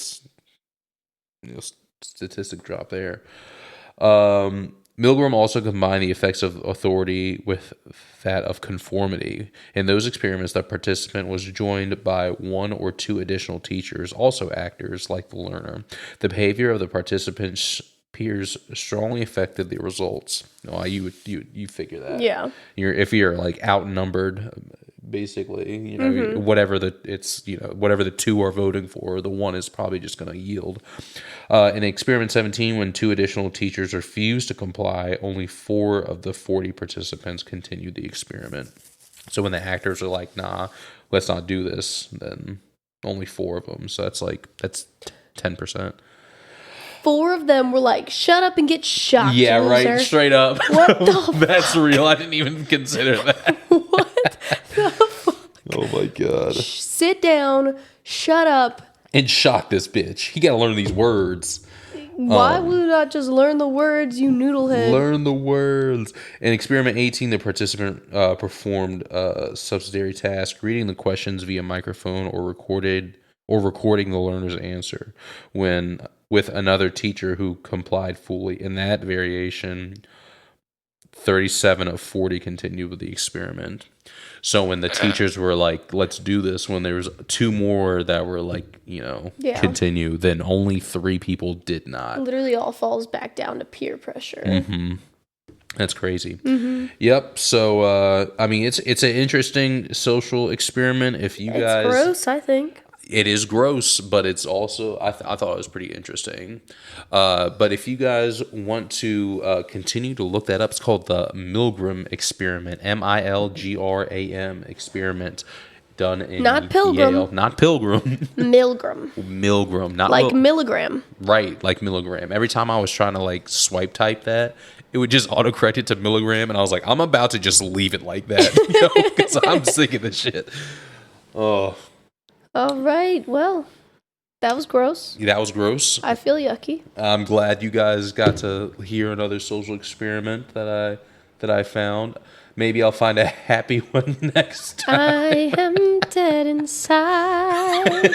statistic drop there. Milgram also combined the effects of authority with that of conformity. In those experiments, the participant was joined by one or two additional teachers, also actors like the learner. The behavior of the participants' peers strongly affected the results. No, you figure that. Yeah. If you're like outnumbered, basically, whatever whatever the two are voting for, the one is probably just going to yield. In experiment 17, when two additional teachers refused to comply, only 4 of the 40 participants continued the experiment. So when the actors are like, nah, let's not do this, then only 4 of them. So that's 10%. 4 of them were like, shut up and get shocked. Yeah, loser. right. Straight up. What the That's real. I didn't even consider that. What the fuck? Oh my God. Sit down, shut up. And shock this bitch. You got to learn these words. Why would you not just learn the words, you noodlehead? Learn the words. In experiment 18, the participant performed a subsidiary task, reading the questions via microphone or recording the learner's answer with another teacher who complied fully. In that variation, 37 of 40 continued with the experiment. So when the teachers were like, let's do this, when there was 2 more that were like, continue, then only 3 people did not. Literally all falls back down to peer pressure. Mm-hmm. That's crazy. Mm-hmm. Yep. So, it's an interesting social experiment. If you guys... It's gross, I think. It is gross, but it's also, I thought it was pretty interesting. But if you guys want to continue to look that up, it's called the Milgram experiment, Milgram experiment, done in Not Pilgrim. Yale. Not Pilgrim. Milgram. Not like milligram. Right, like milligram. Every time I was trying to like swipe type that, it would just autocorrect it to milligram, and I was like, I'm about to just leave it like that, because I'm sick of this shit. Oh. All right. Well, that was gross. That was gross. I feel yucky. I'm glad you guys got to hear another social experiment that I found. Maybe I'll find a happy one next time. I am dead inside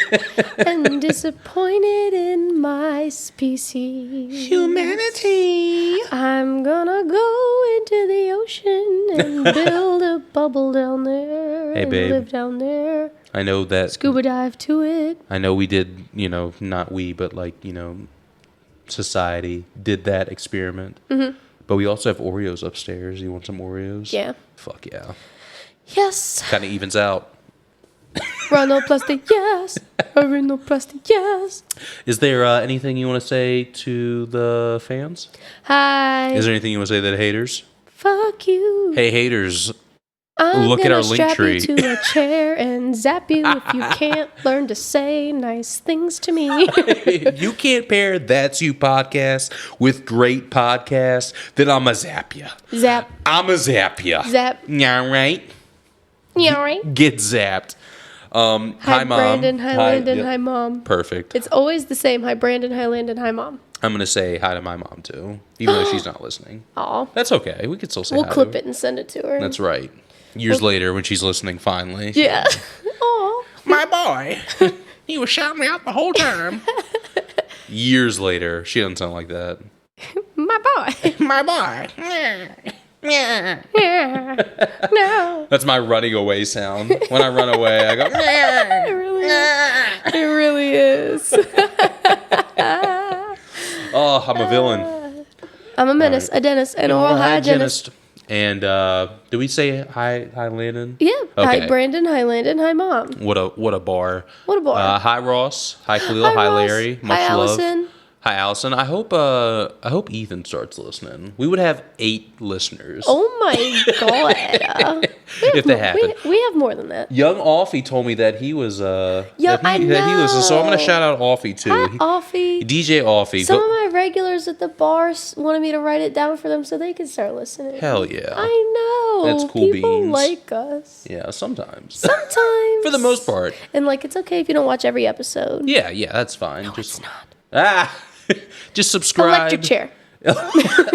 and disappointed in my species. Humanity. I'm gonna go into the ocean and build a bubble down there and live down there. I know that. Scuba dive to it. I know we did, not we, but society did that experiment. Mm-hmm. But we also have Oreos upstairs. You want some Oreos? Yeah. Fuck yeah. Yes. Kind of evens out. Rhinoplasty, yes. Rhinoplasty, yes. Is there anything you want to say to the fans? Hi. Is there anything you want to say to the haters? Fuck you. Hey, haters. I'm Look at our link tree. You to a chair and zap you if you can't learn to say nice things to me. If you can't pair That's You podcast with great podcasts, then I'ma zap you. Zap. I'ma zap you. Zap. Yeah, right? Yeah, right? Get zapped. Hi, Mom. Brandon. Hi, Landon. Hi, Mom. Perfect. It's always the same. Hi, Brandon. Hi, Landon. Hi, Mom. I'm going to say hi to my mom, too, even though she's not listening. Aw. That's okay. We could still say hi. We'll clip it and send it to her. That's right. Years later, when she's listening, finally. Yeah. Aw. My boy. He was shouting me out the whole time. Years later. She doesn't sound like that. My boy. My boy. Yeah. No. That's my running away sound. When I run away, I go. It really is. Oh, I'm a villain. I'm a menace, a dentist, and oral hygienist. And do we say hi, Landon? Yeah. Okay. Hi, Brandon. Hi, Landon. Hi, Mom. What a bar. What a bar. Hi, Ross. Hi, Khalil. Hi, Ross. Larry. Much hi, love. Allison. Hi, Allison. I hope Ethan starts listening. We would have 8 listeners. Oh my god! If they happen, we have more than that. Young Offie told me that he was I know. that he was. So I'm gonna shout out Offie too. Hi, Offie. DJ Offie. Some of my regulars at the bar wanted me to write it down for them so they could start listening. Hell yeah! I know. That's cool. People beans. like us. Yeah, sometimes. Sometimes. For the most part. And it's okay if you don't watch every episode. Yeah, that's fine. No, it's not. Just subscribe. Electric chair.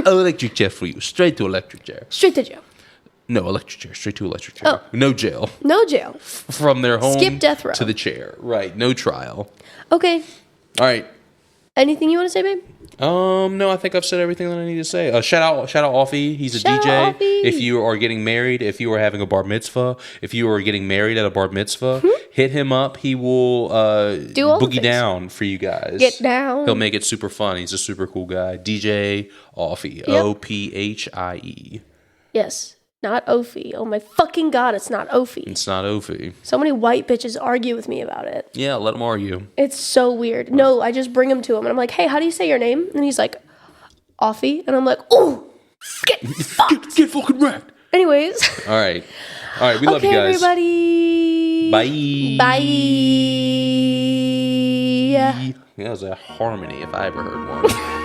Electric chair for you. Straight to electric chair. Straight to jail. No, electric chair. Straight to electric chair. Oh. No jail. No jail. From their home Skip death row. to the chair. Right. No trial. Okay. All right. Anything you want to say, babe? No, I think I've said everything that I need to say. Shout out Offie. He's a Shout DJ. out Offie. If you are getting married, if you are having a bar mitzvah, if you are getting married at a bar mitzvah, hit him up. He will Do all the boogie things. down for you guys. Get down. He'll make it super fun. He's a super cool guy. DJ Offie. Yep. Ophie. Yes. Not Ophi. Oh my fucking god, it's not Ophi. It's not Ophie. So many white bitches argue with me about it. Yeah, let him argue. It's so weird. No, I just bring him to him and I'm like, hey, how do you say your name? And he's like, Offie. And I'm like, oh, get fucked. Get fucking wrecked. Anyways. All right. We love you guys. Everybody. Bye. Bye. That was a harmony if I ever heard one.